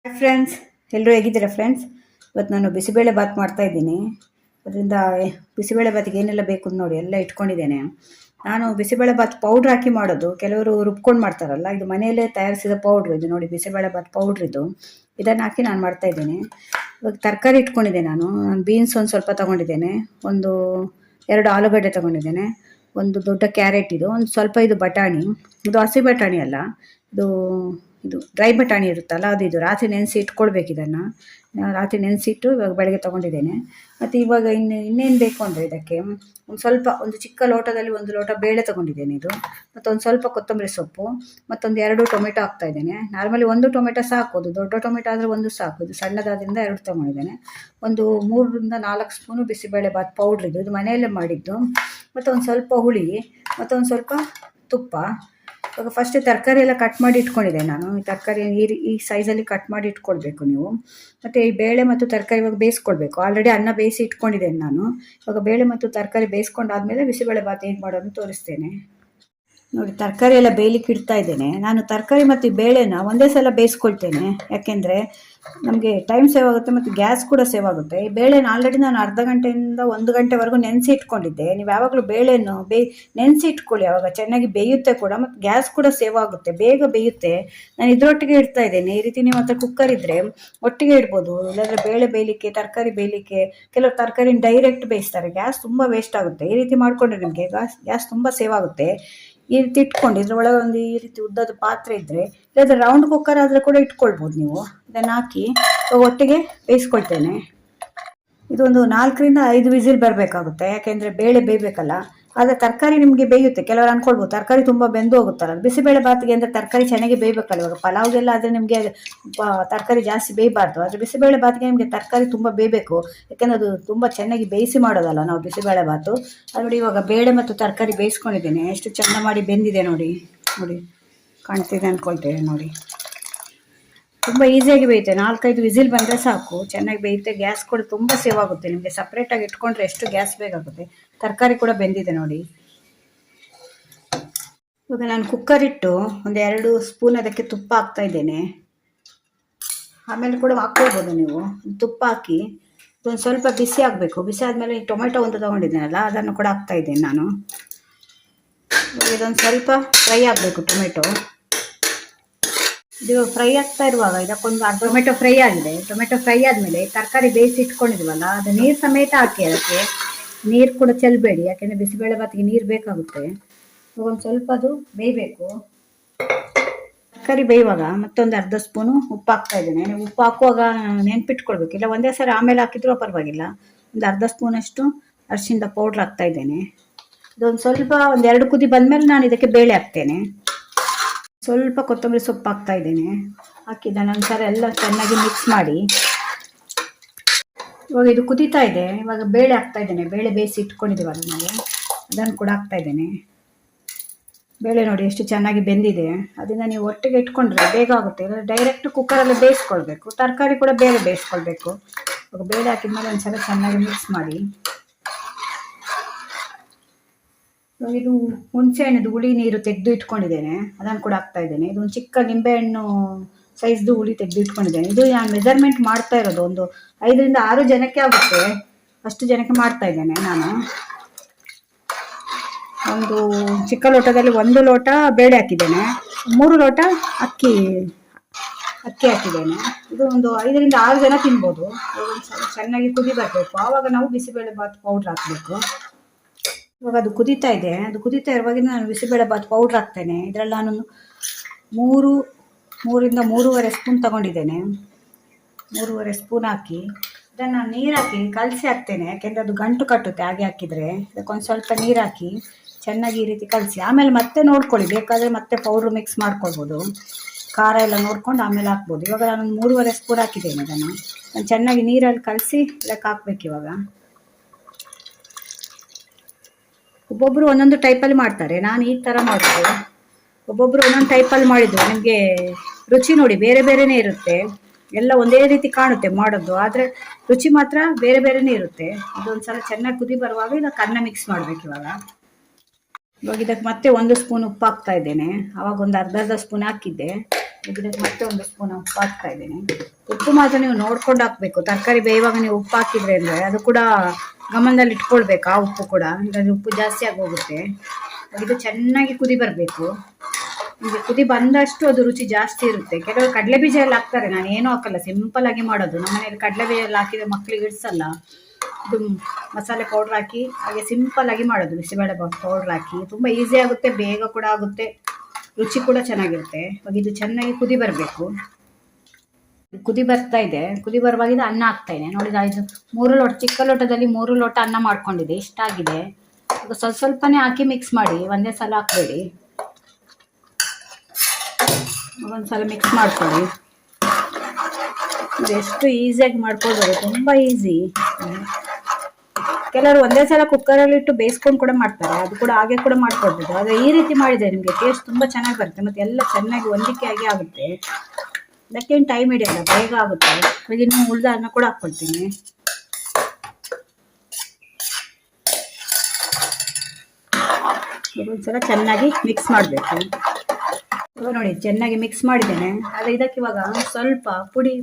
Hi friends, ಎಲ್ಲರೂ ಹೇಗಿದ್ದೀರಾ friends? ಇವತ್ತು ನಾನು ಬಿಸಿಬೇಳೆ ಬಾತ್ ಮಾಡ್ತಾಯಿದ್ದೀನಿ. ಅದರಿಂದ ಬಿಸಿಬೇಳೆ ಬಾತಿಗೆ ಏನೆಲ್ಲ ಬೇಕು ಅಂತ ನೋಡಿ ಎಲ್ಲ ಇಟ್ಕೊಂಡಿದ್ದೇನೆ. ನಾನು ಬಿಸಿಬೇಳೆ ಬಾತ್ ಪೌಡ್ರ್ ಹಾಕಿ ಮಾಡೋದು. ಕೆಲವರು ರುಬ್ಕೊಂಡು ಮಾಡ್ತಾರಲ್ಲ, ಇದು ಮನೆಯಲ್ಲೇ ತಯಾರಿಸಿದ ಪೌಡ್ರು. ಇದು ನೋಡಿ ಬಿಸಿಬೇಳೆ ಬಾತ್ ಪೌಡ್ರ್ ಇದು. ಇದನ್ನು ಹಾಕಿ ನಾನು ಮಾಡ್ತಾಯಿದ್ದೀನಿ. ಇವಾಗ ತರಕಾರಿ ಇಟ್ಕೊಂಡಿದ್ದೆ. ನಾನು ಬೀನ್ಸ್ ಒಂದು ಸ್ವಲ್ಪ ತೊಗೊಂಡಿದ್ದೇನೆ, ಒಂದು 2 ಆಲೂಗಡ್ಡೆ ತೊಗೊಂಡಿದ್ದೇನೆ, ಒಂದು ದೊಡ್ಡ ಕ್ಯಾರೆಟ್, ಇದು ಒಂದು ಸ್ವಲ್ಪ, ಇದು ಬಟಾಣಿ. ಇದು ಹಸಿ ಬಟಾಣಿ ಅಲ್ಲ, ಇದು ಡ್ರೈ ಬಟಾಣಿ ಇರುತ್ತಲ್ಲ ಅದು. ಇದು ರಾತ್ರಿ ನೆನೆಸಿ ಇಟ್ಕೊಳ್ಬೇಕು. ಇದನ್ನು ರಾತ್ರಿ ನೆನೆಸಿಟ್ಟು ಇವಾಗ ಬೆಳಗ್ಗೆ ತೊಗೊಂಡಿದ್ದೇನೆ. ಮತ್ತು ಇವಾಗ ಇನ್ನೇನು ಬೇಕು ಅಂದರೆ ಇದಕ್ಕೆ ಒಂದು ಚಿಕ್ಕ ಲೋಟದಲ್ಲಿ 1 ಲೋಟ ಬೇಳೆ ತೊಗೊಂಡಿದ್ದೇನೆ. ಇದು ಮತ್ತು ಒಂದು ಸ್ವಲ್ಪ ಕೊತ್ತಂಬರಿ ಸೊಪ್ಪು, ಮತ್ತೊಂದು 2 ಟೊಮೆಟೊ ಹಾಕ್ತಾಯಿದ್ದೇನೆ. ನಾರ್ಮಲಿ 1 ಟೊಮೆಟೊ ಸಾಕು, ಅದು ದೊಡ್ಡ ಟೊಮೆಟೊ ಆದರೆ 1 ಸಾಕು. ಇದು ಸಣ್ಣದಾದ್ರಿಂದ 2 ತೊಗೊಂಡಿದ್ದೇನೆ. ಒಂದು 3 ರಿಂದ 4 ಸ್ಪೂನು ಬಿಸಿಬೇಳೆ ಬಾತ್ ಪೌಡ್ರ್ ಇದು ಮನೆಯಲ್ಲೇ ಮಾಡಿದ್ದು. ಮತ್ತು ಒಂದು ಸ್ವಲ್ಪ ಹುಳಿ, ಮತ್ತೊಂದು ಸ್ವಲ್ಪ ತುಪ್ಪ. ಇವಾಗ ಫಸ್ಟ್ ತರಕಾರಿ ಎಲ್ಲ ಕಟ್ ಮಾಡಿ ಇಟ್ಕೊಂಡಿದ್ದೆ ನಾನು. ಈ ತರಕಾರಿ ಈ ಸೈಜಲ್ಲಿ ಕಟ್ ಮಾಡಿ ಇಟ್ಕೊಳ್ಬೇಕು ನೀವು. ಮತ್ತು ಈ ಬೇಳೆ ಮತ್ತು ತರಕಾರಿ ಇವಾಗ ಬೇಯಿಸ್ಕೊಳ್ಬೇಕು. ಆಲ್ರೆಡಿ ಅನ್ನ ಬೇಯಿಸಿ ಇಟ್ಕೊಂಡಿದ್ದೇನೆ ನಾನು. ಇವಾಗ ಬೇಳೆ ಮತ್ತು ತರಕಾರಿ ಬೇಯಿಸ್ಕೊಂಡಾದ್ಮೇಲೆ ಬಿಸಿಬೇಳೆ ಬಾತ್ ಹೇಗೆ ಮಾಡೋದು ತೋರಿಸ್ತೇನೆ ನೋಡಿ. ತರಕಾರಿ ಎಲ್ಲ ಬೇಯಲಿಕ್ಕೆ ಇಡ್ತಾ ಇದ್ದೇನೆ ನಾನು. ತರಕಾರಿ ಮತ್ತು ಬೇಳೆನ ಒಂದೇ ಸಲ ಬೇಯಿಸ್ಕೊಳ್ತೇನೆ, ಯಾಕೆಂದರೆ ನಮಗೆ ಟೈಮ್ ಸೇವ್ ಆಗುತ್ತೆ ಮತ್ತು ಗ್ಯಾಸ್ ಕೂಡ ಸೇವ್ ಆಗುತ್ತೆ. ಈ ಬೇಳೆನ ಆಲ್ರೆಡಿ ನಾನು ಅರ್ಧ ಗಂಟೆಯಿಂದ 1 ಗಂಟೆವರೆಗೂ ನೆನೆಸಿ ಇಟ್ಕೊಂಡಿದ್ದೆ. ನೀವು ಯಾವಾಗಲೂ ಬೇಳೆಯನ್ನು ನೆನೆಸಿ ಇಟ್ಕೊಳ್ಳಿ, ಆವಾಗ ಚೆನ್ನಾಗಿ ಬೇಯುತ್ತೆ ಕೂಡ, ಮತ್ತು ಗ್ಯಾಸ್ ಕೂಡ ಸೇವ್ ಆಗುತ್ತೆ, ಬೇಗ ಬೇಯುತ್ತೆ. ನಾನು ಇದರೊಟ್ಟಿಗೆ ಇಡ್ತಾ ಇದ್ದೇನೆ. ಈ ರೀತಿ ನೀವು ಹತ್ರ ಕುಕ್ಕರ್ ಇದ್ದರೆ ಒಟ್ಟಿಗೆ ಇಡ್ಬೋದು. ಇಲ್ಲಾಂದರೆ ಬೇಳೆ ಬೇಯಲಿಕ್ಕೆ, ತರಕಾರಿ ಬೇಯಲಿಕ್ಕೆ ಕೆಲವರು ತರಕಾರಿನ ಡೈರೆಕ್ಟ್ ಬೇಯಿಸ್ತಾರೆ, ಗ್ಯಾಸ್ ತುಂಬ ವೇಸ್ಟ್ ಆಗುತ್ತೆ. ಈ ರೀತಿ ಮಾಡಿಕೊಂಡ್ರೆ ನಿಮಗೆ ಗ್ಯಾಸ್ ತುಂಬ ಸೇವ್ ಆಗುತ್ತೆ. ಈ ರೀತಿ ಇಟ್ಕೊಂಡು ಇದ್ರೊಳಗೆ ಒಂದು ಈ ರೀತಿ ಉದ್ದದ ಪಾತ್ರೆ ಇದ್ದರೆ, ಇಲ್ಲಾಂದರೆ ರೌಂಡ್ ಕುಕ್ಕರ್ ಆದರೆ ಕೂಡ ಇಟ್ಕೊಳ್ಬೋದು ನೀವು. ಇದನ್ನು ಹಾಕಿ ಒಟ್ಟಿಗೆ ಬೇಯಿಸ್ಕೊಳ್ತೇನೆ. ಇದೊಂದು 4 ರಿಂದ 5 ವಿಸಿಲ್ ಬರಬೇಕಾಗುತ್ತೆ, ಯಾಕೆಂದರೆ ಬೇಳೆ ಬೇಯಬೇಕಲ್ಲ. ಆದರೆ ತರಕಾರಿ ನಿಮಗೆ ಬೇಯುತ್ತೆ. ಕೆಲವರು ಅಂದ್ಕೊಳ್ಬೋದು ತರಕಾರಿ ತುಂಬ ಬೆಂದು ಹೋಗುತ್ತಲ್ಲ. ಬಿಸಿಬೇಳೆ ಬಾತಿಗೆ ಅಂದರೆ ತರಕಾರಿ ಚೆನ್ನಾಗಿ ಬೇಯಬೇಕಲ್ಲ. ಇವಾಗ ಪಲಾವ್ಗೆಲ್ಲ ಆದರೆ ನಿಮಗೆ ತರಕಾರಿ ಜಾಸ್ತಿ ಬೇಯಬಾರ್ದು. ಆದರೆ ಬಿಸಿಬೇಳೆ ಬಾತಿಗೆ ನಿಮಗೆ ತರಕಾರಿ ತುಂಬ ಬೇಯಬೇಕು, ಯಾಕೆಂದರೆ ಅದು ತುಂಬ ಚೆನ್ನಾಗಿ ಬೇಯಿಸಿ ಮಾಡೋದಲ್ಲ ನಾವು ಬಿಸಿಬೇಳೆ ಬಾತು. ಅದು ನೋಡಿ, ಇವಾಗ ಬೇಳೆ ಮತ್ತು ತರಕಾರಿ ಬೇಯಿಸ್ಕೊಂಡಿದ್ದೇನೆ. ಎಷ್ಟು ಚೆಂದ ಮಾಡಿ ಬೆಂದಿದೆ ನೋಡಿ. ಕಾಣ್ತಿದೆ ಅಂದ್ಕೊಳ್ತೇನೆ ನೋಡಿ. ತುಂಬ ಈಸಿಯಾಗಿ ಬೇಯುತ್ತೆ. 4-5 ವಿಸಿಲ್ ಬಂದರೆ ಸಾಕು, ಚೆನ್ನಾಗಿ ಬೇಯುತ್ತೆ. ಗ್ಯಾಸ್ ಕೂಡ ತುಂಬ ಸೇವ್ ಆಗುತ್ತೆ. ನಿಮಗೆ ಸಪ್ರೇಟಾಗಿ ಇಟ್ಕೊಂಡ್ರೆ ಎಷ್ಟು ಗ್ಯಾಸ್ ಬೇಕಾಗುತ್ತೆ. ತರಕಾರಿ ಕೂಡ ಬೆಂದಿದೆ ನೋಡಿ. ಇವಾಗ ನಾನು ಕುಕ್ಕರ್ ಇಟ್ಟು ಒಂದು 2 ಸ್ಪೂನ್ ಅದಕ್ಕೆ ತುಪ್ಪ ಹಾಕ್ತಾ ಇದ್ದೇನೆ. ಆಮೇಲೆ ಕೂಡ ಹಾಕ್ಕೊಳ್ಬೋದು ನೀವು. ತುಪ್ಪ ಹಾಕಿ ಒಂದು ಸ್ವಲ್ಪ ಬಿಸಿ ಆಗಬೇಕು. ಬಿಸಿ ಆದಮೇಲೆ ಈ ಟೊಮೆಟೊ ಒಂದು ತೊಗೊಂಡಿದ್ದೇನಲ್ಲ ಅದನ್ನು ಕೂಡ ಹಾಕ್ತಾ ಇದ್ದೇನೆ ನಾನು. ಇದೊಂದು ಸ್ವಲ್ಪ ಫ್ರೈ ಆಗಬೇಕು ಟೊಮೆಟೊ. ಇದು ಫ್ರೈ ಆಗ್ತಾ ಇರುವಾಗ ಇದಕ್ಕೊಂದು ಟೊಮೆಟೊ ಫ್ರೈ ಆಗಿದೆ. ಟೊಮೆಟೊ ಫ್ರೈ ಆದಮೇಲೆ ತರಕಾರಿ ಬೇಯಿಸಿ ಇಟ್ಕೊಂಡಿದ್ವಲ್ಲ ಅದು ನೀರು ಸಮೇತ ಹಾಕಿ. ಅದಕ್ಕೆ ನೀರು ಕೂಡ ಚೆಲ್ಲಬೇಡಿ, ಯಾಕೆಂದರೆ ಬಿಸಿಬೇಳೆ ಬಾತಿಗೆ ನೀರು ಬೇಕಾಗುತ್ತೆ. ಒಂದು ಸ್ವಲ್ಪ ಅದು ಬೇಯಬೇಕು. ತರಕಾರಿ ಬೇಯುವಾಗ ಮತ್ತೊಂದು ಅರ್ಧ ಸ್ಪೂನು ಉಪ್ಪು ಹಾಕ್ತಾ ಇದ್ದೇನೆ. ನೀವು ಉಪ್ಪು ಹಾಕುವಾಗ ನೆನ್ಪಿಟ್ಕೊಳ್ಬೇಕು, ಇಲ್ಲ ಒಂದೇ ಸರಿ ಆಮೇಲೆ ಹಾಕಿದ್ರೂ ಪರವಾಗಿಲ್ಲ. ಒಂದು ಅರ್ಧ ಸ್ಪೂನಷ್ಟು ಅರಿಶಿಣದ ಪೌಡ್ರ್ ಹಾಕ್ತಾ ಇದ್ದೇನೆ. ಇದೊಂದು ಸ್ವಲ್ಪ ಒಂದು 2 ಕುದಿ ಬಂದಮೇಲೆ ನಾನು ಇದಕ್ಕೆ ಬೇಳೆ ಹಾಕ್ತೇನೆ. ಸ್ವಲ್ಪ ಕೊತ್ತಂಬರಿ ಸೊಪ್ಪು ಹಾಕ್ತಾ ಇದ್ದೇನೆ. ಹಾಕಿದ ನಂತರ ಎಲ್ಲ ಚೆನ್ನಾಗಿ ಮಿಕ್ಸ್ ಮಾಡಿ. ಇವಾಗ ಇದು ಕುದೀತಾ ಇದೆ. ಇವಾಗ ಬೇಳೆ ಹಾಕ್ತಾ ಇದ್ದೇನೆ. ಬೇಳೆ ಬೇಯಿಸಿ ಇಟ್ಕೊಂಡಿದ್ದೀವಲ್ಲ ನಾವು, ಅದನ್ನು ಕೂಡ ಹಾಕ್ತಾ ಇದ್ದೇನೆ. ಬೇಳೆ ನೋಡಿ ಎಷ್ಟು ಚೆನ್ನಾಗಿ ಬೆಂದಿದೆ. ಅದನ್ನು ನೀವು ಒಟ್ಟಿಗೆ ಇಟ್ಕೊಂಡ್ರೆ ಬೇಗ ಆಗುತ್ತೆ. ಇಲ್ಲ ಡೈರೆಕ್ಟ್ ಕುಕ್ಕರಲ್ಲಿ ಬೇಯಿಸ್ಕೊಳ್ಬೇಕು. ತರಕಾರಿ ಕೂಡ ಬೇರೆ ಬೇಯಿಸ್ಕೊಳ್ಬೇಕು. ಇವಾಗ ಬೇಳೆ ಹಾಕಿದ್ಮೇಲೆ ಒಂದು ಸಲ ಚೆನ್ನಾಗಿ ಮಿಕ್ಸ್ ಮಾಡಿ. ಇವಾಗ ಇದು ಹುಣಸೆಹಣ್ಣದು ಹುಳಿ ನೀರು ತೆಗೆದು ಇಟ್ಕೊಂಡಿದ್ದೇನೆ, ಅದನ್ನು ಕೂಡ ಹಾಕ್ತಾ ಇದ್ದೇನೆ. ಇದು ಒಂದು ಚಿಕ್ಕ ನಿಂಬೆಹಣ್ಣು ಸೈಜ್ದು ಹುಳಿ ತೆಗೆದು ಇಟ್ಕೊಂಡಿದ್ದೇನೆ. ಇದು ನಾನು ಮೆಜರ್ಮೆಂಟ್ ಮಾಡ್ತಾ ಇರೋದು ಒಂದು 5 ರಿಂದ 6 ಜನಕ್ಕೆ ಆಗುತ್ತೆ, ಅಷ್ಟು ಜನಕ್ಕೆ ಮಾಡ್ತಾ ಇದ್ದೇನೆ ನಾನು. ಒಂದು ಚಿಕ್ಕ ಲೋಟದಲ್ಲಿ 1 ಲೋಟ ಬೇಳೆ ಹಾಕಿದ್ದೇನೆ, 3 ಲೋಟ ಅಕ್ಕಿ ಹಾಕಿದ್ದೇನೆ. ಇದು ಒಂದು 5 ರಿಂದ 6 ಜನ ತಿನ್ಬೋದು. ಚೆನ್ನಾಗಿ ಕುದಿ ಬರಬೇಕು, ಆವಾಗ ನಾವು ಬಿಸಿಬೇಳೆ ಬಾತ್ ಪೌಡ್ರ್ ಹಾಕಬೇಕು. ಇವಾಗ ಅದು ಕುದೀತಾ ಇದೆ. ಅದು ಕುದೀತಾ ಇರುವಾಗ ನಾನು ಬಿಸಿಬೇಳೆ ಬಾತ್ ಪೌಡ್ರ್ ಹಾಕ್ತೇನೆ. ಇದರಲ್ಲಿ ನಾನು 3 ರಿಂದ 3.5 ಸ್ಪೂನ್ ತೊಗೊಂಡಿದ್ದೇನೆ. 3.5 ಸ್ಪೂನ್ ಹಾಕಿ ಇದನ್ನು ನೀರು ಹಾಕಿ ಕಲಸಿ ಹಾಕ್ತೇನೆ, ಯಾಕೆಂದರೆ ಅದು ಗಂಟು ಕಟ್ಟುತ್ತೆ ಹಾಗೆ ಹಾಕಿದರೆ. ಅದಕ್ಕೊಂದು ಸ್ವಲ್ಪ ನೀರು ಹಾಕಿ ಚೆನ್ನಾಗಿ ಈ ರೀತಿ ಕಲಸಿ, ಆಮೇಲೆ ಮತ್ತೆ ನೋಡ್ಕೊಳ್ಳಿ, ಬೇಕಾದರೆ ಮತ್ತೆ ಪೌಡ್ರ್ ಮಿಕ್ಸ್ ಮಾಡ್ಕೊಳ್ಬೋದು. ಖಾರ ಎಲ್ಲ ನೋಡ್ಕೊಂಡು ಆಮೇಲೆ ಹಾಕ್ಬೋದು. ಇವಾಗ ನಾನು 3.5 ಸ್ಪೂನ್ ಹಾಕಿದ್ದೇನೆ. ಅದನ್ನು ನಾನು ಚೆನ್ನಾಗಿ ನೀರಲ್ಲಿ ಕಲಸಿ ಇದಕ್ಕೆ ಹಾಕ್ಬೇಕು. ಇವಾಗ ಒಬ್ಬೊಬ್ಬರು ಒಂದೊಂದು ಟೈಪಲ್ಲಿ ಮಾಡ್ತಾರೆ, ನಾನು ಈ ಥರ ಮಾಡೋದು. ಒಬ್ಬೊಬ್ಬರು ಒಂದೊಂದು ಟೈಪಲ್ಲಿ ಮಾಡಿದ್ರು ನಿಮಗೆ ರುಚಿ ನೋಡಿ ಬೇರೆ ಬೇರೆಯೇ ಇರುತ್ತೆ. ಎಲ್ಲ ಒಂದೇ ರೀತಿ ಕಾಣುತ್ತೆ ಮಾಡೋದು, ಆದರೆ ರುಚಿ ಮಾತ್ರ ಬೇರೆ ಬೇರೆಯೇ ಇರುತ್ತೆ. ಇದೊಂದು ಸಲ ಚೆನ್ನಾಗಿ ಕುದಿ ಬರುವಾಗ ಇದಕ್ಕೆ ಅನ್ನ ಮಿಕ್ಸ್ ಮಾಡಬೇಕು. ಇವಾಗ ಇದಕ್ಕೆ ಮತ್ತೆ 1 ಸ್ಪೂನ್ ಉಪ್ಪು ಹಾಕ್ತಾ ಇದ್ದೇನೆ. ಆವಾಗ ಒಂದು ಅರ್ಧ ಸ್ಪೂನ್ ಹಾಕಿದ್ದೆ. ಇದಕ್ಕೆ ಮತ್ತೆ ಒಂದು ಸ್ಪೂನ್ ಉಪ್ಪು ಹಾಕ್ತಾ ಇದ್ದೀನಿ. ಉಪ್ಪು ಮಾತ್ರ ನೀವು ನೋಡ್ಕೊಂಡು ಹಾಕಬೇಕು. ತರಕಾರಿ ಬೇಯುವಾಗ ನೀವು ಉಪ್ಪು ಹಾಕಿದ್ರೆ ಅಂದರೆ ಅದು ಕೂಡ ಗಮನದಲ್ಲಿ ಇಟ್ಕೊಳ್ಬೇಕು. ಆ ಉಪ್ಪು ಕೂಡ ಇಲ್ಲಾಂದರೆ ಉಪ್ಪು ಜಾಸ್ತಿ ಆಗೋಗುತ್ತೆ. ಇದು ಚೆನ್ನಾಗಿ ಕುದಿ ಬರಬೇಕು. ಈಗ ಕುದಿ ಬಂದಷ್ಟು ಅದು ರುಚಿ ಜಾಸ್ತಿ ಇರುತ್ತೆ. ಕೆಲವರು ಕಡಲೆ ಬೀಜ ಎಲ್ಲ ಹಾಕ್ತಾರೆ, ನಾನು ಏನೂ ಹಾಕಲ್ಲ, ಸಿಂಪಲ್ ಆಗಿ ಮಾಡೋದು. ನಮ್ಮ ಮನೆಯಲ್ಲಿ ಕಡಲೆ ಬೀಜ ಎಲ್ಲ ಹಾಕಿದ್ರೆ ಮಕ್ಕಳಿಗೆ ಇಡಿಸಲ್ಲ. ಇದು ಮಸಾಲೆ ಪೌಡ್ರ್ ಹಾಕಿ ಹಾಗೆ ಸಿಂಪಲ್ ಆಗಿ ಮಾಡೋದು. ಬಿಸಿಬೇಳೆ ಪೌಡ್ರ್ ಹಾಕಿ ತುಂಬ ಈಸಿ ಆಗುತ್ತೆ, ಬೇಗ ಕೂಡ ಆಗುತ್ತೆ, ರುಚಿ ಕೂಡ ಚೆನ್ನಾಗಿರುತ್ತೆ. ಇವಾಗ ಇದು ಚೆನ್ನಾಗಿ ಕುದಿ ಬರಬೇಕು. ಕುದಿ ಬರ್ತಾ ಇದೆ. ಕುದಿ ಬರುವಾಗ ಅನ್ನ ಹಾಕ್ತಾ ಇದೆ ನೋಡಿ. ಇದು 3 ಲೋಟ, ಚಿಕ್ಕ ಲೋಟದಲ್ಲಿ 3 ಲೋಟ ಅನ್ನ ಮಾಡ್ಕೊಂಡಿದೆ. ಇಷ್ಟಾಗಿದೆ. ಈಗ ಸ್ವಲ್ಪನೇ ಹಾಕಿ ಮಿಕ್ಸ್ ಮಾಡಿ, ಒಂದೇ ಸಲ ಹಾಕಬೇಡಿ. ಒಂದ್ಸಲ ಮಿಕ್ಸ್ ಮಾಡ್ಕೊಳ್ಳಿ. ಎಷ್ಟು ಈಸಿಯಾಗಿ ಮಾಡ್ಕೊಳ್ಬೋದು, ತುಂಬ ಈಸಿ. ಕೆಲವರು ಒಂದೇ ಸಲ ಕುಕ್ಕರಲ್ಲಿ ಇಟ್ಟು ಬೇಯಿಸ್ಕೊಂಡು ಕೂಡ ಮಾಡ್ತಾರೆ, ಅದು ಕೂಡ ಹಾಗೆ ಕೂಡ ಮಾಡ್ಕೊಳ್ಬೋದು. ಆದರೆ ಈ ರೀತಿ ಮಾಡಿದರೆ ನಿಮಗೆ ಟೇಸ್ಟ್ ತುಂಬ ಚೆನ್ನಾಗಿ ಬರುತ್ತೆ ಮತ್ತು ಎಲ್ಲ ಚೆನ್ನಾಗಿ ಹೊಂದಿಕೆ ಆಗಿ ಆಗುತ್ತೆ. ಅದಕ್ಕೇನು ಟೈಮ್ ಹಿಡಿಯಲ್ಲ, ಬೇಗ ಆಗುತ್ತೆ. ಇವಾಗ ಇನ್ನು ಉಳಿದ ಅನ್ನ ಕೂಡ ಹಾಕ್ಕೊಳ್ತೀನಿ. ಒಂದ್ಸಲ ಚೆನ್ನಾಗಿ ಮಿಕ್ಸ್ ಮಾಡಬೇಕು. ಇವಾಗ ನೋಡಿ ಚೆನ್ನಾಗಿ ಮಿಕ್ಸ್ ಮಾಡಿದ್ದೇನೆ. ಆದರೆ ಇದಕ್ಕೆ ಇವಾಗ ಸ್ವಲ್ಪ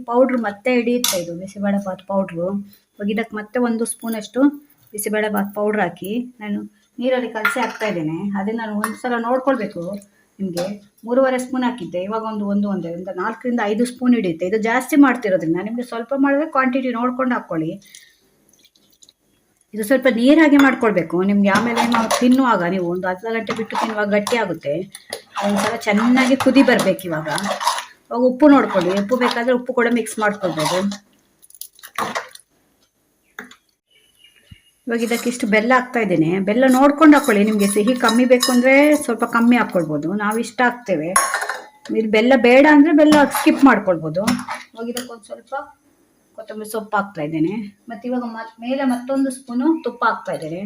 ಪೌಡ್ರ್ ಮತ್ತೆ ಹಿಡಿಯುತ್ತೆ, ಇದು ಬಿಸಿಬೇಳೆಬಾತ್ ಪೌಡ್ರು. ಇವಾಗ ಇದಕ್ಕೆ ಮತ್ತೆ 1 ಸ್ಪೂನಷ್ಟು ಬಿಸಿಬೇಳೆಬಾತ್ ಪೌಡ್ರ್ ಹಾಕಿ ನಾನು ನೀರಲ್ಲಿ ಕಲಸಿ ಹಾಕ್ತಾ ಇದ್ದೇನೆ. ಅದನ್ನು ನಾನು ಒಂದು ಸಲ ನೋಡ್ಕೊಳ್ಬೇಕು. ನಿಮಗೆ 3.5 ಸ್ಪೂನ್ ಹಾಕಿದ್ದೆ, ಇವಾಗ ಒಂದು 4 ರಿಂದ 5 ಸ್ಪೂನ್ ಹಿಡಿಯುತ್ತೆ. ಇದು ಜಾಸ್ತಿ ಮಾಡ್ತಿರೋದ್ರಿಂದ ನಿಮಗೆ ಸ್ವಲ್ಪ ಮಾಡಿದ್ರೆ ಕ್ವಾಂಟಿಟಿ ನೋಡ್ಕೊಂಡು ಹಾಕ್ಕೊಳ್ಳಿ. ಇದು ಸ್ವಲ್ಪ ನೀರಾಗಿ ಮಾಡ್ಕೊಳ್ಬೇಕು. ನಿಮ್ಗೆ ಆಮೇಲೆ ನಾವು ತಿನ್ನುವಾಗ ನೀವು ಒಂದು ಅರ್ಧ ಗಂಟೆ ಬಿಟ್ಟು ತಿನ್ನುವಾಗ ಗಟ್ಟಿ ಆಗುತ್ತೆ. ಒಂದ್ಸಲ ಚೆನ್ನಾಗಿ ಕುದಿ ಬರಬೇಕು. ಇವಾಗ ಉಪ್ಪು ನೋಡ್ಕೊಳ್ಳಿ, ಉಪ್ಪು ಬೇಕಾದರೆ ಉಪ್ಪು ಕೂಡ ಮಿಕ್ಸ್ ಮಾಡ್ಕೊಳ್ಬೋದು. ಇವಾಗ ಇದಕ್ಕಿಷ್ಟು ಬೆಲ್ಲ ಹಾಕ್ತಾ ಇದ್ದೇನೆ. ಬೆಲ್ಲ ನೋಡ್ಕೊಂಡು ಹಾಕ್ಕೊಳ್ಳಿ. ನಿಮಗೆ ಸಿಹಿ ಕಮ್ಮಿ ಬೇಕು ಅಂದರೆ ಸ್ವಲ್ಪ ಕಮ್ಮಿ ಹಾಕ್ಕೊಳ್ಬೋದು. ನಾವು ಇಷ್ಟ ಹಾಕ್ತೇವೆ. ಇದು ಬೆಲ್ಲ ಬೇಡ ಅಂದರೆ ಬೆಲ್ಲ ಸ್ಕಿಪ್ ಮಾಡ್ಕೊಳ್ಬೋದು. ಇವಾಗ ಇದಕ್ಕೊಂದು ಸ್ವಲ್ಪ ಕೊತ್ತಂಬರಿ ಸೊಪ್ಪು ಹಾಕ್ತಾ ಇದ್ದೇನೆ. ಮತ್ತು ಇವಾಗ ಮೇಲೆ ಮತ್ತೊಂದು ಸ್ಪೂನು ತುಪ್ಪ ಹಾಕ್ತಾ ಇದ್ದೇನೆ.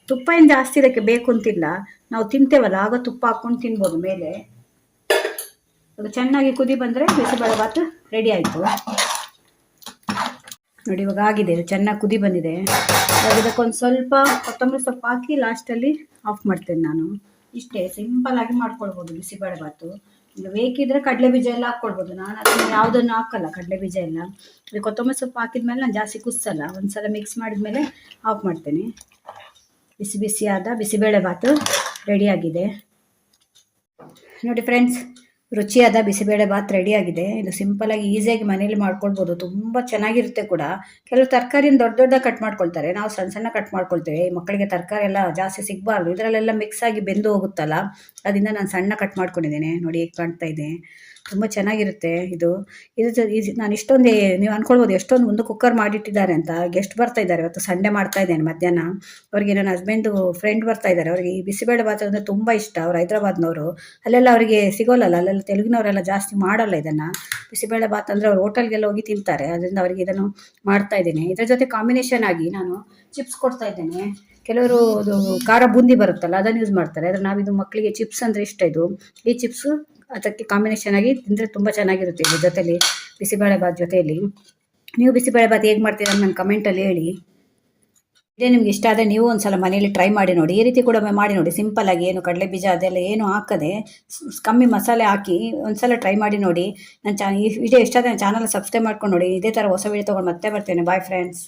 ತುಪ್ಪ ಏನು ಜಾಸ್ತಿ ಇದಕ್ಕೆ ಬೇಕು ಅಂತಿಲ್ಲ, ನಾವು ತಿಂತೇವಲ್ಲ ಆಗ ತುಪ್ಪ ಹಾಕ್ಕೊಂಡು ತಿನ್ಬೋದು ಮೇಲೆ. ಇವಾಗ ಚೆನ್ನಾಗಿ ಕುದಿ ಬಂದರೆ ಬಿಸಿಬೇಳೆಬಾತ್ ರೆಡಿ ಆಯಿತು ನೋಡಿ. ಇವಾಗ ಆಗಿದೆ, ಚೆನ್ನಾಗಿ ಕುದಿ ಬಂದಿದೆ. ಇವಾಗ ಇದಕ್ಕೊಂದು ಸ್ವಲ್ಪ ಕೊತ್ತಂಬರಿ ಸೊಪ್ಪು ಹಾಕಿ ಲಾಸ್ಟಲ್ಲಿ ಆಫ್ ಮಾಡ್ತೇನೆ ನಾನು. ಇಷ್ಟೇ ಸಿಂಪಲ್ ಆಗಿ ಮಾಡ್ಕೊಳ್ಬೋದು ಬಿಸಿಬೇಳೆಬಾತು. ಈಗ ಬೇಕಿದ್ರೆ ಕಡಲೆ ಬೀಜ ಎಲ್ಲ ಹಾಕ್ಕೊಳ್ಬೋದು. ನಾನು ಅದನ್ನು ಯಾವುದನ್ನು ಹಾಕಲ್ಲ, ಕಡಲೆ ಬೀಜ ಎಲ್ಲ. ಇದು ಕೊತ್ತಂಬರಿ ಸೊಪ್ಪು ಹಾಕಿದ್ಮೇಲೆ ನಾನು ಜಾಸ್ತಿ ಕುದಿಸಲ್ಲ. ಒಂದ್ಸಲ ಮಿಕ್ಸ್ ಮಾಡಿದ್ಮೇಲೆ ಆಫ್ ಮಾಡ್ತೇನೆ. ಬಿಸಿ ಬಿಸಿಯಾದ ಬಿಸಿಬೇಳೆಬಾತು ರೆಡಿಯಾಗಿದೆ ನೋಡಿ ಫ್ರೆಂಡ್ಸ್. ರುಚಿಯಾದ ಬಿಸಿಬೇಳೆಬಾತ್ ರೆಡಿಯಾಗಿದೆ. ಇದು ಸಿಂಪಲಾಗಿ ಈಸಿಯಾಗಿ ಮನೇಲಿ ಮಾಡ್ಕೊಳ್ಬೋದು, ತುಂಬ ಚೆನ್ನಾಗಿರುತ್ತೆ ಕೂಡ. ಕೆಲವು ತರಕಾರಿನ ದೊಡ್ಡದಾಗಿ ಕಟ್ ಮಾಡ್ಕೊಳ್ತಾರೆ, ನಾವು ಸಣ್ಣ ಸಣ್ಣ ಕಟ್ ಮಾಡ್ಕೊಳ್ತೇವೆ. ಮಕ್ಕಳಿಗೆ ತರಕಾರಿ ಎಲ್ಲ ಜಾಸ್ತಿ ಸಿಗಬಾರ್ದು, ಇದರಲ್ಲೆಲ್ಲ ಮಿಕ್ಸ್ ಆಗಿ ಬೆಂದು ಹೋಗುತ್ತಲ್ಲ, ಅದರಿಂದ ನಾನು ಸಣ್ಣ ಕಟ್ ಮಾಡ್ಕೊಂಡಿದ್ದೇನೆ ನೋಡಿ. ಹೇಗೆ ಕಾಣ್ತಾ ಇದೆ, ತುಂಬ ಚೆನ್ನಾಗಿರುತ್ತೆ ಇದು. ನಾನು ಇಷ್ಟೊಂದು, ನೀವು ಅಂದ್ಕೊಳ್ಬೋದು ಎಷ್ಟೊಂದು ಒಂದು ಕುಕ್ಕರ್ ಮಾಡಿಟ್ಟಿದ್ದಾರೆ ಅಂತ. ಗೆಸ್ಟ್ ಬರ್ತಾ ಇದ್ದಾರೆ, ಇವತ್ತು ಸಂಡೇ ಮಾಡ್ತಾ ಇದ್ದೇನೆ ಮಧ್ಯಾಹ್ನ. ಅವರಿಗೆ ನನ್ನ ಹಸ್ಬೆಂಡು ಫ್ರೆಂಡ್ ಬರ್ತಾ ಇದ್ದಾರೆ. ಅವರಿಗೆ ಈ ಬಿಸಿಬೇಳೆಬಾತ್ ಅಂದರೆ ತುಂಬ ಇಷ್ಟ. ಅವರು ಹೈದ್ರಾಬಾದ್ನವರು, ಅಲ್ಲೆಲ್ಲ ಅವರಿಗೆ ಸಿಗೋಲ್ಲ, ಅಲ್ಲೆಲ್ಲ ತೆಲುಗಿನವರೆಲ್ಲ ಜಾಸ್ತಿ ಮಾಡಲ್ಲ ಇದನ್ನು. ಬಿಸಿಬೇಳೆಬಾತ್ ಅಂದರೆ ಅವ್ರು ಹೋಟೆಲ್ಗೆಲ್ಲ ಹೋಗಿ ತಿಂತಾರೆ, ಅದರಿಂದ ಅವರಿಗೆ ಇದನ್ನು ಮಾಡ್ತಾ ಇದ್ದೇನೆ. ಇದರ ಜೊತೆ ಕಾಂಬಿನೇಷನ್ ಆಗಿ ನಾನು ಚಿಪ್ಸ್ ಕೊಡ್ತಾ ಇದ್ದೇನೆ. ಕೆಲವರು ಅದು ಖಾರ ಬೂಂದಿ ಬರುತ್ತಲ್ಲ ಅದನ್ನು ಯೂಸ್ ಮಾಡ್ತಾರೆ, ಆದರೆ ನಾವಿದು ಮಕ್ಕಳಿಗೆ ಚಿಪ್ಸ್ ಅಂದರೆ ಇಷ್ಟ. ಇದು ಈ ಚಿಪ್ಸು ಅದಕ್ಕೆ ಕಾಂಬಿನೇಷನ್ ಆಗಿ ತಿಂದರೆ ತುಂಬ ಚೆನ್ನಾಗಿರುತ್ತೆ. ಇದ್ರ ಜೊತೆಲಿ ಬಿಸಿಬೇಳೆಬಾತ್ ಜೊತೆಯಲ್ಲಿ. ನೀವು ಬಿಸಿಬೇಳೆಬಾತ್ ಹೇಗೆ ಮಾಡ್ತೀರಾ ನನ್ನ ಕಮೆಂಟಲ್ಲಿ ಹೇಳಿ. ಇದೇ ನಿಮ್ಗೆ ಇಷ್ಟ ಆದರೆ ನೀವು ಒಂದ್ಸಲ ಮನೆಯಲ್ಲಿ ಟ್ರೈ ಮಾಡಿ ನೋಡಿ. ಈ ರೀತಿ ಕೂಡ ಮಾಡಿ ನೋಡಿ, ಸಿಂಪಲ್ಲಾಗಿ, ಏನು ಕಡಲೆ ಬೀಜ ಅದೆಲ್ಲ ಏನು ಹಾಕದೆ ಕಮ್ಮಿ ಮಸಾಲೆ ಹಾಕಿ ಒಂದ್ಸಲ ಟ್ರೈ ಮಾಡಿ ನೋಡಿ. ಈ ವಿಡಿಯೋ ಇಷ್ಟ ಆದರೆ ನನ್ನ ಚಾನಲ್ ಸಬ್ಸ್ಕ್ರೈಬ್ ಮಾಡ್ಕೊಂಡು ನೋಡಿ. ಇದೇ ಥರ ಹೊಸ ವಿಡಿಯೋ ತೊಗೊಂಡು ಮತ್ತೆ ಬರ್ತೇನೆ. Bye friends.